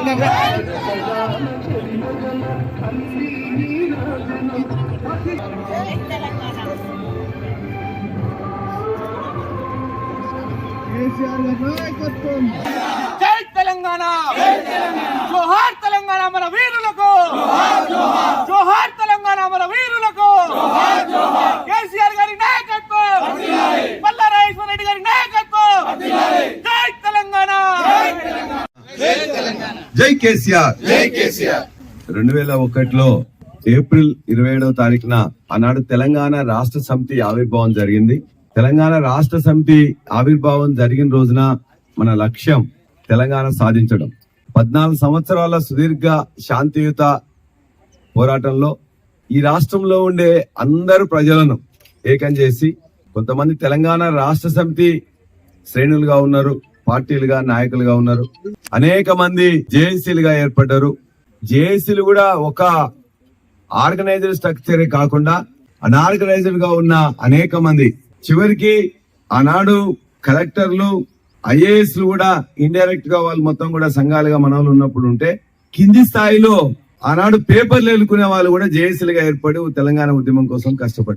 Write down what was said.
జై తెలంగాణ, జోహార్ తెలంగాణ మన వీరులకు, జోహార్ తెలంగాణ మన వీరులకు, కేసీఆర్ గారి నాయకత్వం, పల్లా రాజేశ్వర రెడ్డి గారి నాయకత్వం, జై తెలంగాణ. జై కేసీఆర్. 2001లో ఏప్రిల్ 27వ తారీఖున ఆనాడు తెలంగాణ రాష్ట్ర సమితి ఆవిర్భావం జరిగింది. తెలంగాణ రాష్ట్ర సమితి ఆవిర్భావం జరిగిన రోజున మన లక్ష్యం తెలంగాణ సాధించడం. 14 సంవత్సరాల సుదీర్ఘ శాంతియుత పోరాటంలో ఈ రాష్ట్రంలో ఉండే అందరు ప్రజలను ఏకం చేసి, కొంతమంది తెలంగాణ రాష్ట్ర సమితి శ్రేణులుగా ఉన్నారు, పార్టీలుగా నాయకులుగా ఉన్నారు, అనేక మంది జేఏసీలుగా ఏర్పడ్డారు. జేఏసీలు కూడా ఒక ఆర్గనైజర్ స్ట్రక్చరే కాకుండా అన్ఆర్గనైజ్డ్ గా ఉన్న అనేక మంది, చివరికి ఆనాడు కలెక్టర్లు, ఐఏఎస్లు కూడా ఇండైరెక్ట్ గా వాళ్ళు మొత్తం కూడా సంఘాలుగా మనవులు ఉన్నప్పుడు ఉంటే, కింది స్థాయిలో ఆనాడు పేపర్లు ఎలుకునే వాళ్ళు కూడా జేఏసీలుగా ఏర్పడి తెలంగాణ ఉద్యమం కోసం కష్టపడ్డారు.